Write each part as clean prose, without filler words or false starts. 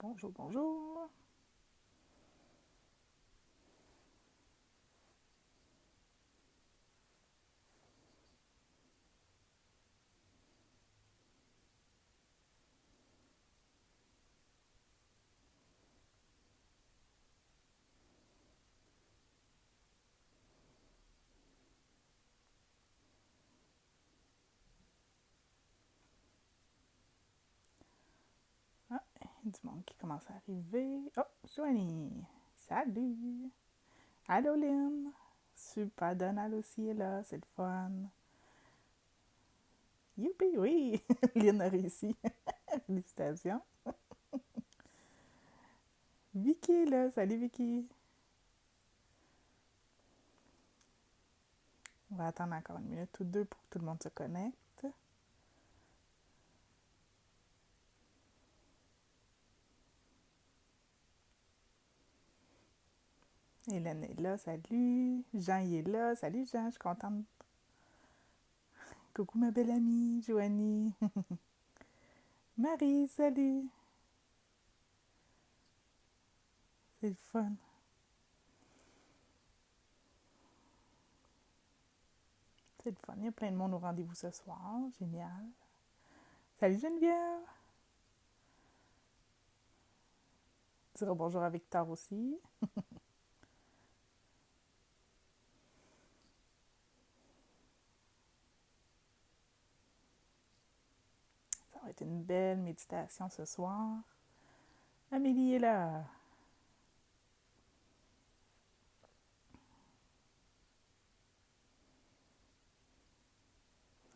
Bonjour, bonjour. Ah, il y a du monde qui commence à arriver. Oh, Joanie. Salut. Allô, Lynn. Super, Donald aussi est là. C'est le fun. Youpi, oui. Lynn a réussi. Félicitations. Vicky est là. Salut, Vicky. On va attendre encore une minute ou deux pour que tout le monde se connecte. Hélène est là. Salut. Jean il est là. Salut, Jean. Je suis contente. Coucou, ma belle amie, Joanie. Marie, salut. C'est le fun. C'est le fun. Il y a plein de monde au rendez-vous ce soir. Génial. Salut Geneviève. Dire bonjour à Victor aussi. Ça va être une belle méditation ce soir. Amélie est là.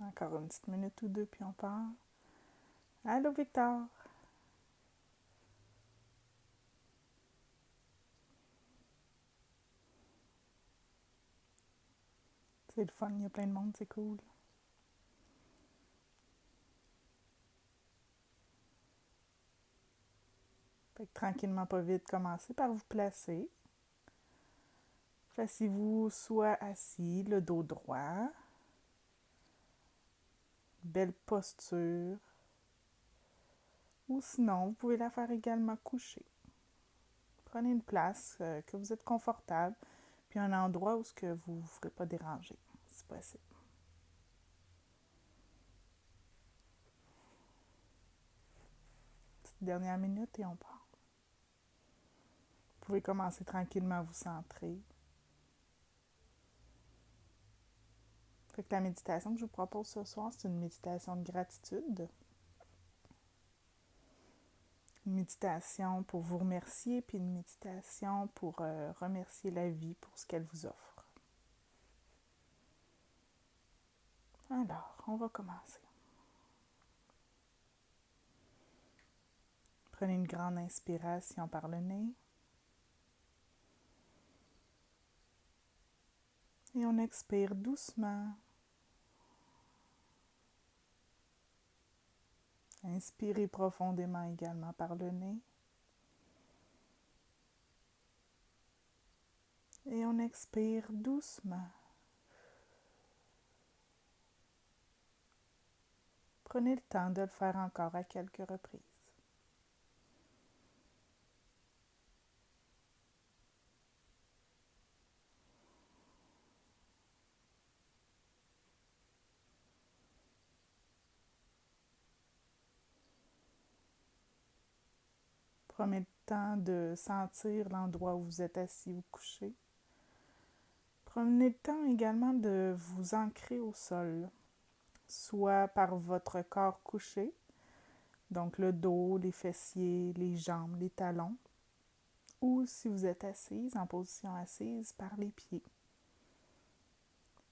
Encore une petite minute ou deux, puis on part. Allô Victor. C'est le fun, il y a plein de monde, c'est cool. Fait que tranquillement, pas vite, commencez par vous placer. Placez-vous soit assis, le dos droit. Belle posture. Ou sinon, vous pouvez la faire également coucher. Prenez une place que vous êtes confortable, puis un endroit où ce que vous ne vous ferez pas déranger, si possible. Petite dernière minute et on part. Vous pouvez commencer tranquillement à vous centrer. Fait que la méditation que je vous propose ce soir, c'est une méditation de gratitude. Une méditation pour vous remercier, puis une méditation pour remercier la vie pour ce qu'elle vous offre. Alors, on va commencer. Prenez une grande inspiration par le nez. Et on expire doucement. Inspirez profondément également par le nez. Et on expire doucement. Prenez le temps de le faire encore à quelques reprises. Prenez le temps de sentir l'endroit où vous êtes assis ou couché. Prenez le temps également de vous ancrer au sol, soit par votre corps couché, donc le dos, les fessiers, les jambes, les talons, ou si vous êtes assise, en position assise, par les pieds.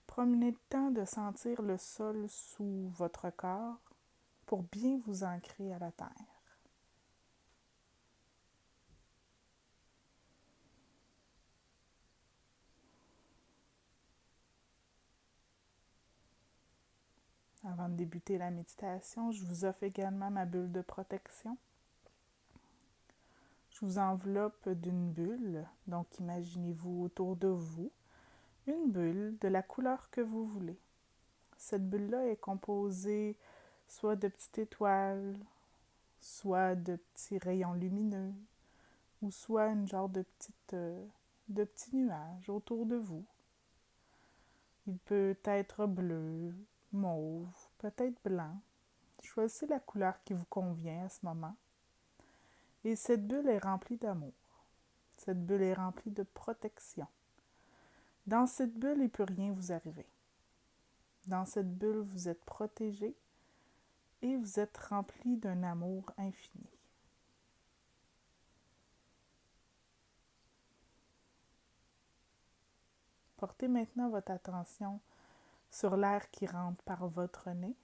Prenez le temps de sentir le sol sous votre corps pour bien vous ancrer à la terre. Avant de débuter la méditation, je vous offre également ma bulle de protection. Je vous enveloppe d'une bulle, donc imaginez-vous autour de vous une bulle de la couleur que vous voulez. Cette bulle-là est composée soit de petites étoiles, soit de petits rayons lumineux, ou soit une genre de petits nuages autour de vous. Il peut être bleu, mauve, peut-être blanc. Choisissez la couleur qui vous convient à ce moment. Et cette bulle est remplie d'amour. Cette bulle est remplie de protection. Dans cette bulle, il ne peut rien vous arriver. Dans cette bulle, vous êtes protégé et vous êtes rempli d'un amour infini. Portez maintenant votre attention sur l'air qui rentre par votre nez.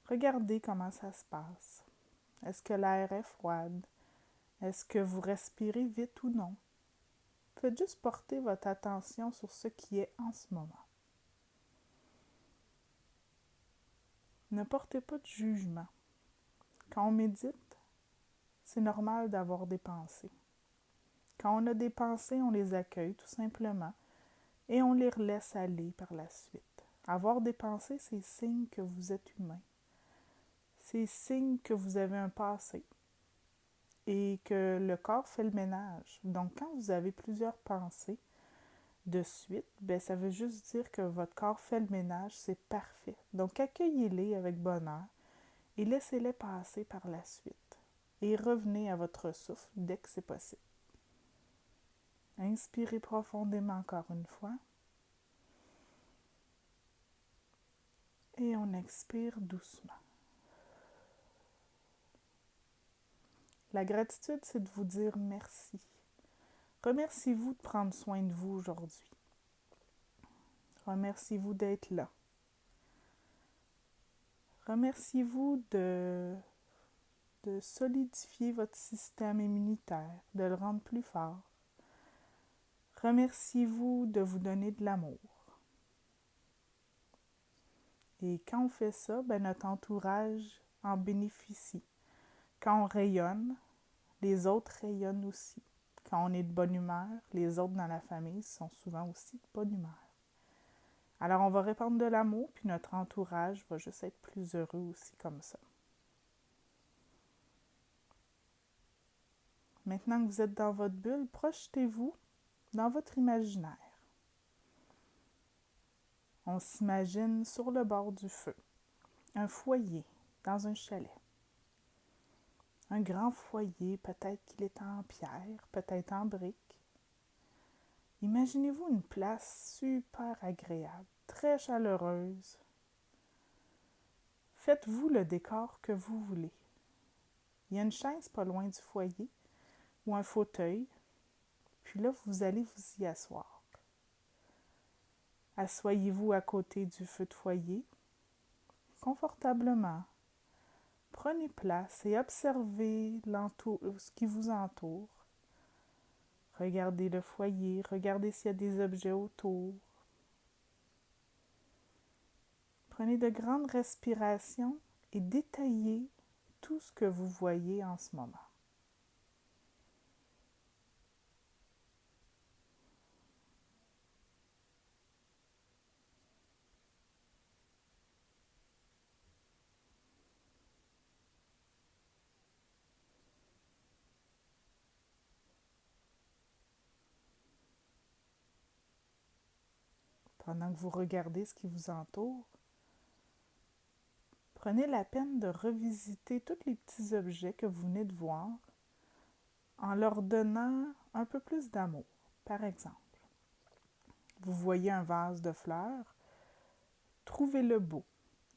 Regardez comment ça se passe. Est-ce que l'air est froide? Est-ce que vous respirez vite ou non? Faites juste porter votre attention sur ce qui est en ce moment. Ne portez pas de jugement. Quand on médite, c'est normal d'avoir des pensées. Quand on a des pensées, on les accueille tout simplement et on les laisse aller par la suite. Avoir des pensées, c'est signe que vous êtes humain. C'est signe que vous avez un passé et que le corps fait le ménage. Donc, quand vous avez plusieurs pensées de suite, ça veut juste dire que votre corps fait le ménage, c'est parfait. Donc, accueillez-les avec bonheur et laissez-les passer par la suite. Et revenez à votre souffle dès que c'est possible. Inspirez profondément encore une fois. Et on expire doucement. La gratitude, c'est de vous dire merci. Remerciez-vous de prendre soin de vous aujourd'hui. Remerciez-vous d'être là. Remerciez-vous de solidifier votre système immunitaire, de le rendre plus fort. Remerciez-vous de vous donner de l'amour. Et quand on fait ça, notre entourage en bénéficie. Quand on rayonne, les autres rayonnent aussi. Quand on est de bonne humeur, les autres dans la famille sont souvent aussi de bonne humeur. Alors on va répandre de l'amour, puis notre entourage va juste être plus heureux aussi comme ça. Maintenant que vous êtes dans votre bulle, projetez-vous dans votre imaginaire. On s'imagine sur le bord du feu, un foyer dans un chalet. Un grand foyer, peut-être qu'il est en pierre, peut-être en briques. Imaginez-vous une place super agréable, très chaleureuse. Faites-vous le décor que vous voulez. Il y a une chaise pas loin du foyer ou un fauteuil, puis là, vous allez vous y asseoir. Assoyez-vous à côté du feu de foyer, confortablement. Prenez place et observez ce qui vous entoure. Regardez le foyer, regardez s'il y a des objets autour. Prenez de grandes respirations et détaillez tout ce que vous voyez en ce moment. Pendant que vous regardez ce qui vous entoure, prenez la peine de revisiter tous les petits objets que vous venez de voir en leur donnant un peu plus d'amour. Par exemple, vous voyez un vase de fleurs, trouvez-le beau.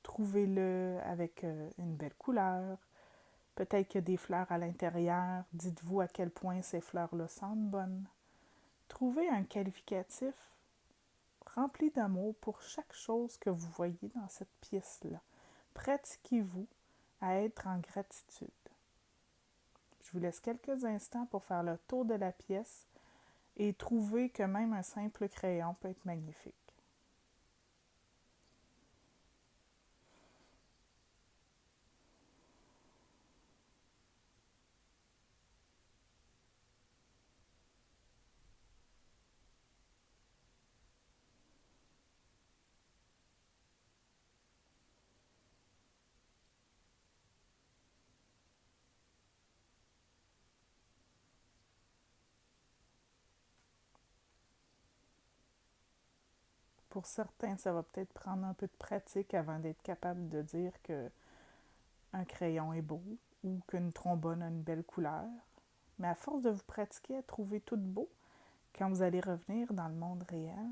Trouvez-le avec une belle couleur. Peut-être qu'il y a des fleurs à l'intérieur. Dites-vous à quel point ces fleurs-là sentent bonnes. Trouvez un qualificatif rempli d'amour pour chaque chose que vous voyez dans cette pièce-là. Pratiquez-vous à être en gratitude. Je vous laisse quelques instants pour faire le tour de la pièce et trouver que même un simple crayon peut être magnifique. Pour certains, ça va peut-être prendre un peu de pratique avant d'être capable de dire que un crayon est beau ou qu'une trombone a une belle couleur. Mais à force de vous pratiquer à trouver tout beau, quand vous allez revenir dans le monde réel,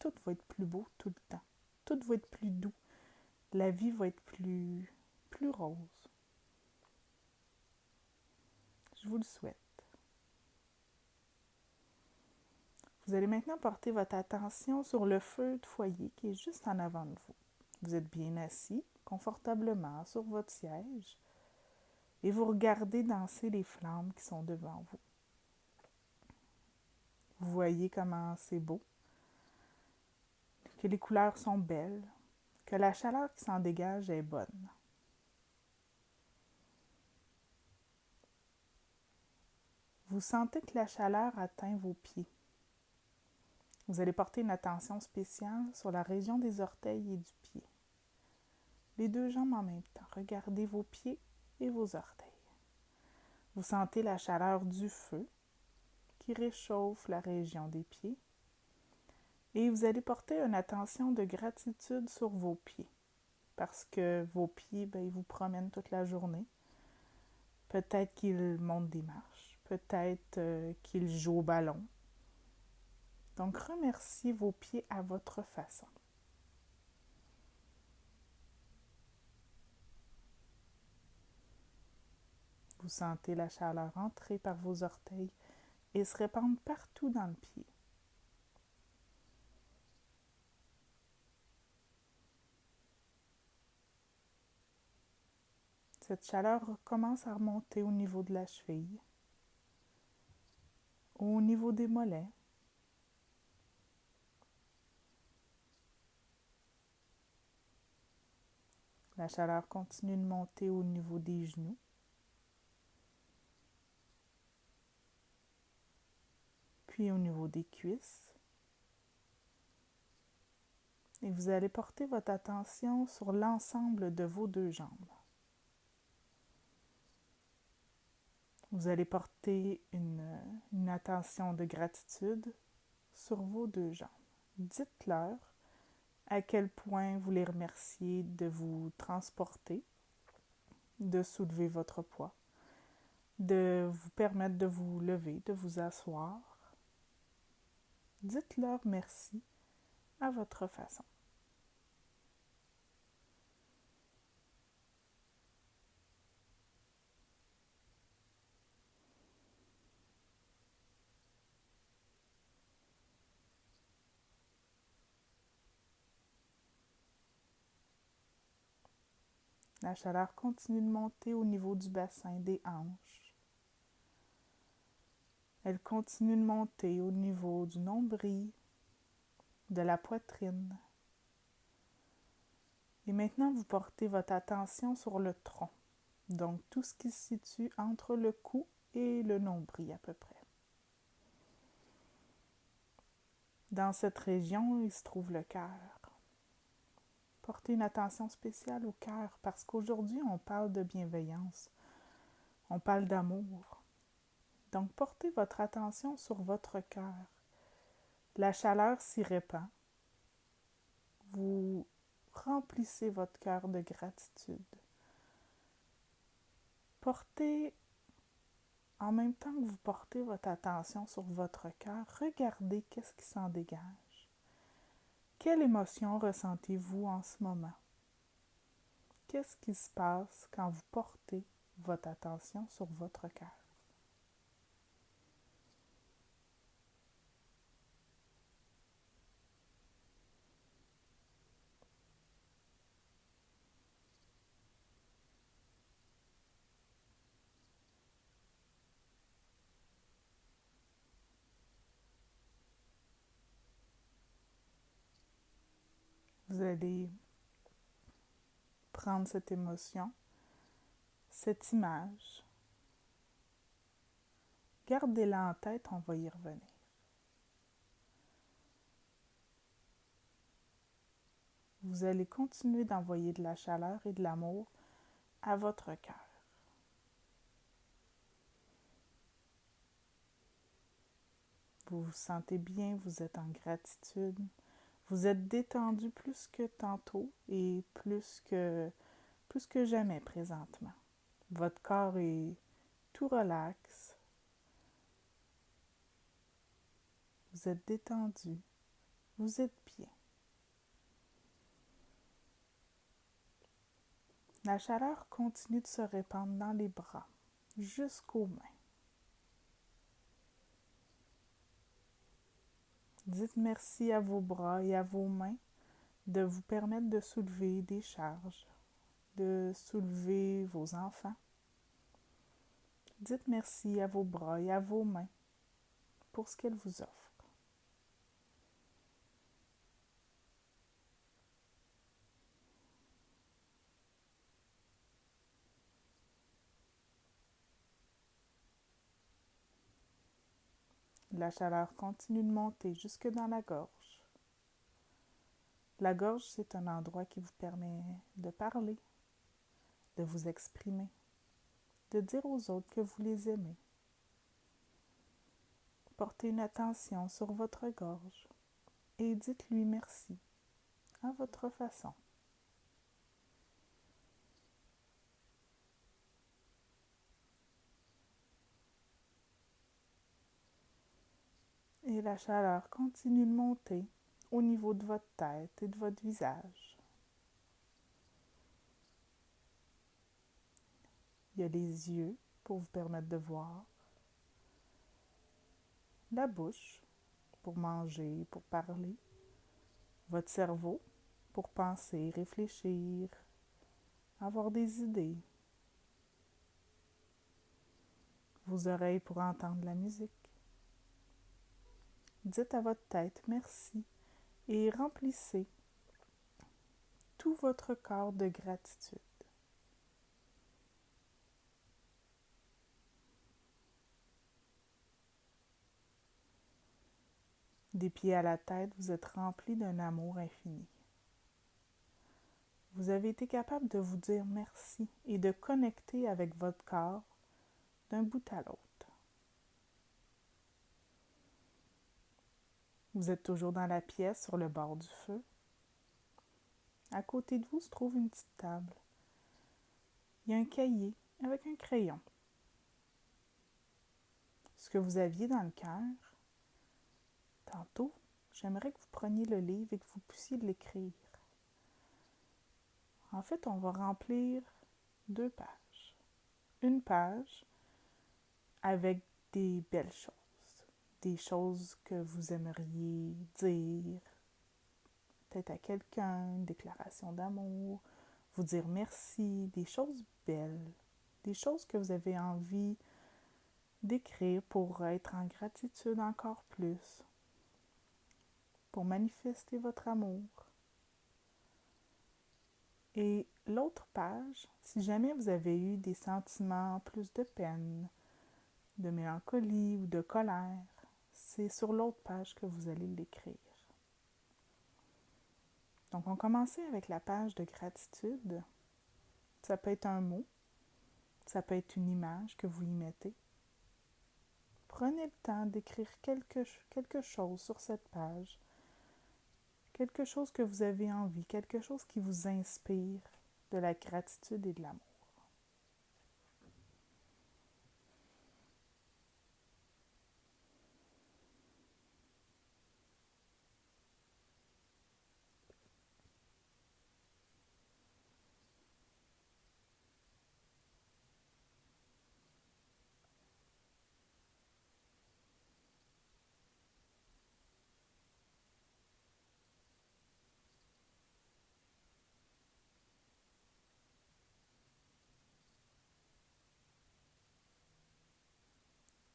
tout va être plus beau tout le temps. Tout va être plus doux. La vie va être plus rose. Je vous le souhaite. Vous allez maintenant porter votre attention sur le feu de foyer qui est juste en avant de vous. Vous êtes bien assis, confortablement sur votre siège, et vous regardez danser les flammes qui sont devant vous. Vous voyez comment c'est beau, que les couleurs sont belles, que la chaleur qui s'en dégage est bonne. Vous sentez que la chaleur atteint vos pieds. Vous allez porter une attention spéciale sur la région des orteils et du pied. Les deux jambes en même temps. Regardez vos pieds et vos orteils. Vous sentez la chaleur du feu qui réchauffe la région des pieds. Et vous allez porter une attention de gratitude sur vos pieds. Parce que vos pieds, ils vous promènent toute la journée. Peut-être qu'ils montent des marches. Peut-être qu'ils jouent au ballon. Donc, remerciez vos pieds à votre façon. Vous sentez la chaleur entrer par vos orteils et se répandre partout dans le pied. Cette chaleur commence à remonter au niveau de la cheville, au niveau des mollets. La chaleur continue de monter au niveau des genoux. Puis au niveau des cuisses. Et vous allez porter votre attention sur l'ensemble de vos deux jambes. Vous allez porter une attention de gratitude sur vos deux jambes. Dites-leur à quel point vous les remerciez de vous transporter, de soulever votre poids, de vous permettre de vous lever, de vous asseoir. Dites-leur merci à votre façon. La chaleur continue de monter au niveau du bassin, des hanches. Elle continue de monter au niveau du nombril, de la poitrine. Et maintenant, vous portez votre attention sur le tronc, donc tout ce qui se situe entre le cou et le nombril à peu près. Dans cette région, il se trouve le cœur. Portez une attention spéciale au cœur parce qu'aujourd'hui, on parle de bienveillance, on parle d'amour. Donc, portez votre attention sur votre cœur. La chaleur s'y répand. Vous remplissez votre cœur de gratitude. Portez, en même temps que vous portez votre attention sur votre cœur, regardez qu'est-ce qui s'en dégage. Quelle émotion ressentez-vous en ce moment? Qu'est-ce qui se passe quand vous portez votre attention sur votre cœur? Vous allez prendre cette émotion, cette image. Gardez-la en tête, on va y revenir. Vous allez continuer d'envoyer de la chaleur et de l'amour à votre cœur. Vous vous sentez bien, vous êtes en gratitude, Vous êtes détendu plus que tantôt et plus que jamais présentement. Votre corps est tout relax. Vous êtes détendu. Vous êtes bien. La chaleur continue de se répandre dans les bras, jusqu'aux mains. Dites merci à vos bras et à vos mains de vous permettre de soulever des charges, de soulever vos enfants. Dites merci à vos bras et à vos mains pour ce qu'elles vous offrent. La chaleur continue de monter jusque dans la gorge. La gorge, c'est un endroit qui vous permet de parler, de vous exprimer, de dire aux autres que vous les aimez. Portez une attention sur votre gorge et dites-lui merci à votre façon. Et la chaleur continue de monter au niveau de votre tête et de votre visage. Il y a les yeux pour vous permettre de voir, la bouche pour manger, pour parler, votre cerveau pour penser, réfléchir, avoir des idées, vos oreilles pour entendre la musique. Dites à votre tête merci et remplissez tout votre corps de gratitude. Des pieds à la tête, vous êtes rempli d'un amour infini. Vous avez été capable de vous dire merci et de connecter avec votre corps d'un bout à l'autre. Vous êtes toujours dans la pièce sur le bord du feu. À côté de vous se trouve une petite table. Il y a un cahier avec un crayon. Ce que vous aviez dans le cœur, tantôt, j'aimerais que vous preniez le livre et que vous puissiez l'écrire. En fait, on va remplir 2 pages. Une page avec des belles choses, des choses que vous aimeriez dire, peut-être à quelqu'un, une déclaration d'amour, vous dire merci, des choses belles, des choses que vous avez envie d'écrire pour être en gratitude encore plus, pour manifester votre amour. Et l'autre page, si jamais vous avez eu des sentiments plus de peine, de mélancolie ou de colère, c'est sur l'autre page que vous allez l'écrire. Donc, on commence avec la page de gratitude. Ça peut être un mot, ça peut être une image que vous y mettez. Prenez le temps d'écrire quelque chose sur cette page, quelque chose que vous avez envie, quelque chose qui vous inspire de la gratitude et de l'amour.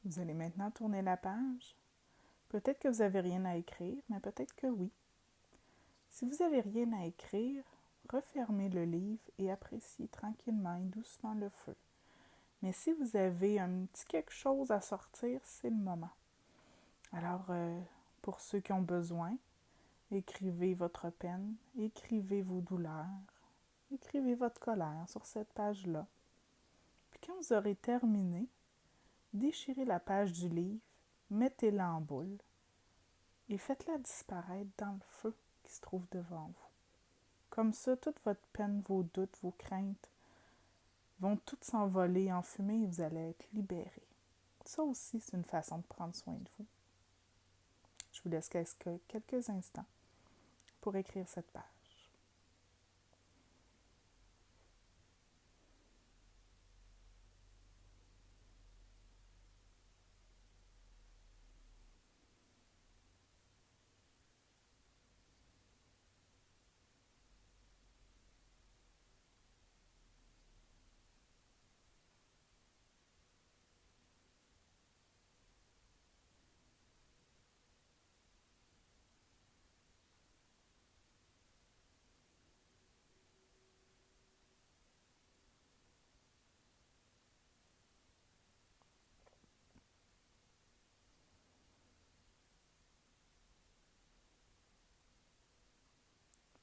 Vous allez maintenant tourner la page. Peut-être que vous n'avez rien à écrire, mais peut-être que oui. Si vous n'avez rien à écrire, refermez le livre et appréciez tranquillement et doucement le feu. Mais si vous avez un petit quelque chose à sortir, c'est le moment. Alors, pour ceux qui ont besoin, écrivez votre peine, écrivez vos douleurs, écrivez votre colère sur cette page-là. Puis quand vous aurez terminé, déchirez la page du livre, mettez-la en boule et faites-la disparaître dans le feu qui se trouve devant vous. Comme ça, toute votre peine, vos doutes, vos craintes vont toutes s'envoler en fumée et vous allez être libéré. Ça aussi, c'est une façon de prendre soin de vous. Je vous laisse quelques instants pour écrire cette page.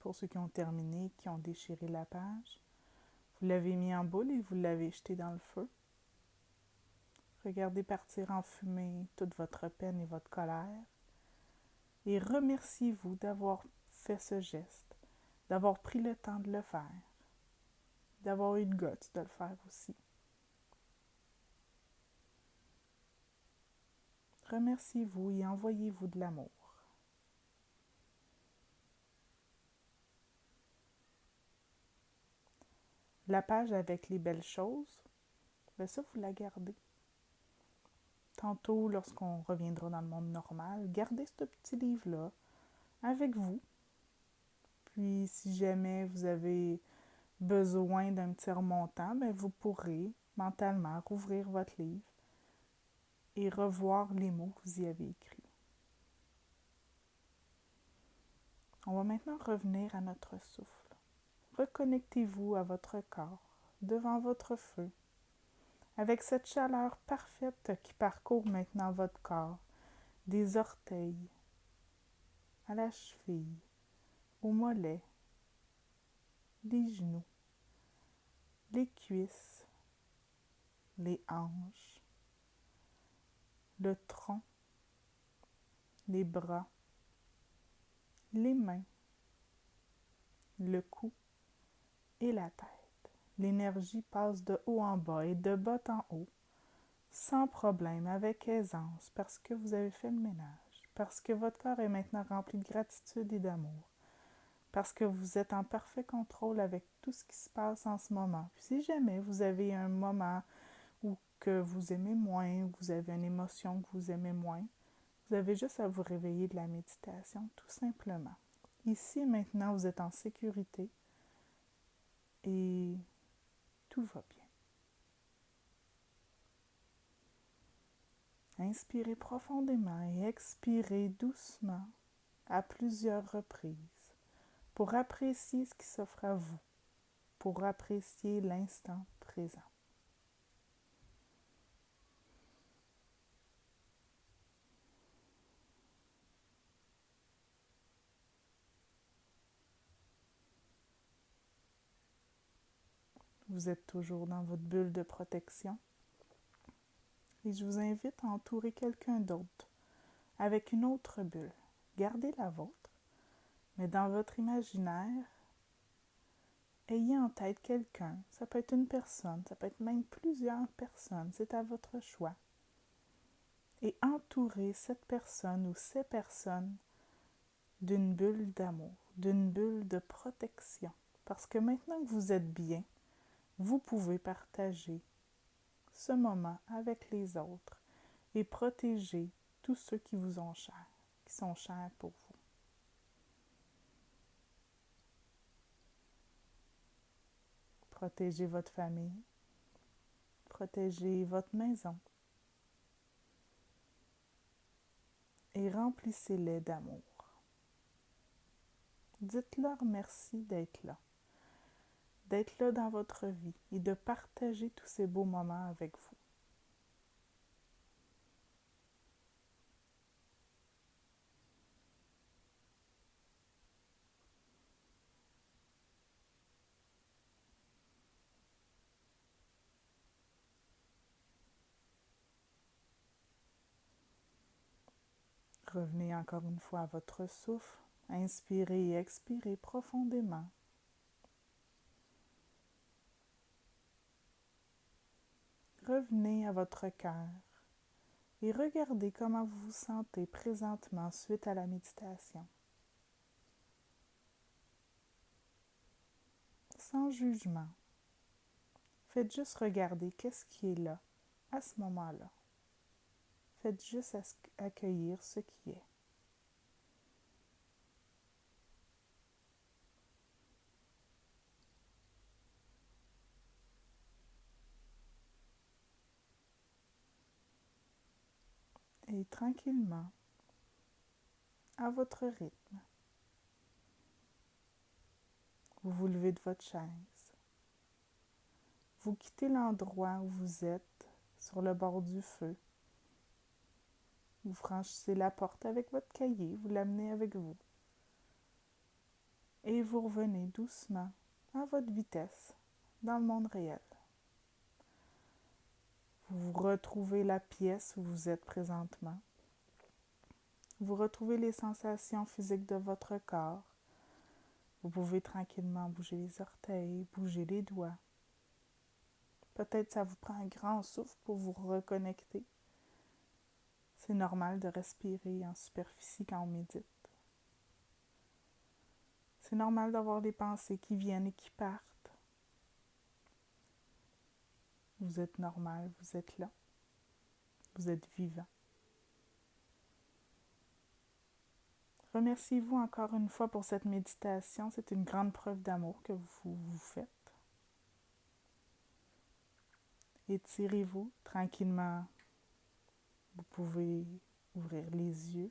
Pour ceux qui ont terminé, qui ont déchiré la page, vous l'avez mis en boule et vous l'avez jeté dans le feu. Regardez partir en fumée toute votre peine et votre colère. Et remerciez-vous d'avoir fait ce geste, d'avoir pris le temps de le faire, d'avoir eu le guts de le faire aussi. Remerciez-vous et envoyez-vous de l'amour. La page avec les belles choses, ben ça, vous la gardez. Tantôt, lorsqu'on reviendra dans le monde normal, gardez ce petit livre-là avec vous. Puis, si jamais vous avez besoin d'un petit remontant, ben vous pourrez mentalement rouvrir votre livre et revoir les mots que vous y avez écrits. On va maintenant revenir à notre souffle. Reconnectez-vous à votre corps, devant votre feu, avec cette chaleur parfaite qui parcourt maintenant votre corps, des orteils à la cheville, aux mollets, les genoux, les cuisses, les hanches, le tronc, les bras, les mains, le cou et la tête. L'énergie passe de haut en bas et de bas en haut, sans problème, avec aisance, parce que vous avez fait le ménage, parce que votre corps est maintenant rempli de gratitude et d'amour, parce que vous êtes en parfait contrôle avec tout ce qui se passe en ce moment. Puis si jamais vous avez un moment où que vous aimez moins, ou que vous avez une émotion que vous aimez moins, vous avez juste à vous réveiller de la méditation, tout simplement. Ici et maintenant, vous êtes en sécurité et tout va bien. Inspirez profondément et expirez doucement à plusieurs reprises pour apprécier ce qui s'offre à vous, pour apprécier l'instant présent. Vous êtes toujours dans votre bulle de protection et je vous invite à entourer quelqu'un d'autre avec une autre bulle. Gardez la vôtre, mais dans votre imaginaire, ayez en tête quelqu'un. Ça peut être une personne, ça peut être même plusieurs personnes, c'est à votre choix. Et entourez cette personne ou ces personnes d'une bulle d'amour, d'une bulle de protection. Parce que maintenant que vous êtes bien, vous pouvez partager ce moment avec les autres et protéger tous ceux qui vous ont chers, qui sont chers pour vous. Protégez votre famille, protégez votre maison et remplissez-les d'amour. Dites-leur merci d'être là dans votre vie et de partager tous ces beaux moments avec vous. Revenez encore une fois à votre souffle. Inspirez et expirez profondément. Revenez à votre cœur et regardez comment vous vous sentez présentement suite à la méditation. Sans jugement. Faites juste regarder qu'est-ce qui est là à ce moment-là. Faites juste accueillir ce qui est. Et tranquillement, à votre rythme, vous vous levez de votre chaise. Vous quittez l'endroit où vous êtes, sur le bord du feu. Vous franchissez la porte avec votre cahier, vous l'amenez avec vous. Et vous revenez doucement, à votre vitesse, dans le monde réel. Vous retrouvez la pièce où vous êtes présentement. Vous retrouvez les sensations physiques de votre corps. Vous pouvez tranquillement bouger les orteils, bouger les doigts. Peut-être ça vous prend un grand souffle pour vous reconnecter. C'est normal de respirer en superficie quand on médite. C'est normal d'avoir des pensées qui viennent et qui partent. Vous êtes normal, vous êtes là. Vous êtes vivant. Remerciez-vous encore une fois pour cette méditation. C'est une grande preuve d'amour que vous faites. Étirez-vous tranquillement. Vous pouvez ouvrir les yeux.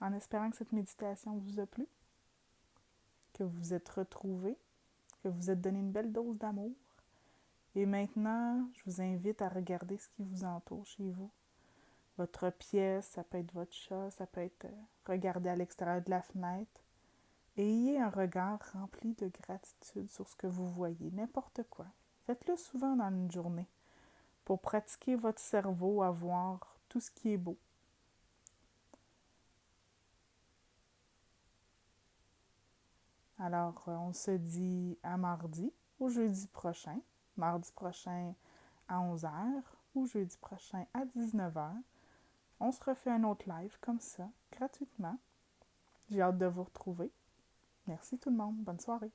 En espérant que cette méditation vous a plu, que vous vous êtes retrouvés, que vous vous êtes donné une belle dose d'amour. Et maintenant, je vous invite à regarder ce qui vous entoure chez vous. Votre pièce, ça peut être votre chat, ça peut être regarder à l'extérieur de la fenêtre. Et ayez un regard rempli de gratitude sur ce que vous voyez, n'importe quoi. Faites-le souvent dans une journée pour pratiquer votre cerveau à voir tout ce qui est beau. Alors, on se dit à mardi ou jeudi prochain. Mardi prochain à 11h ou jeudi prochain à 19h. On se refait un autre live comme ça, gratuitement. J'ai hâte de vous retrouver. Merci tout le monde. Bonne soirée.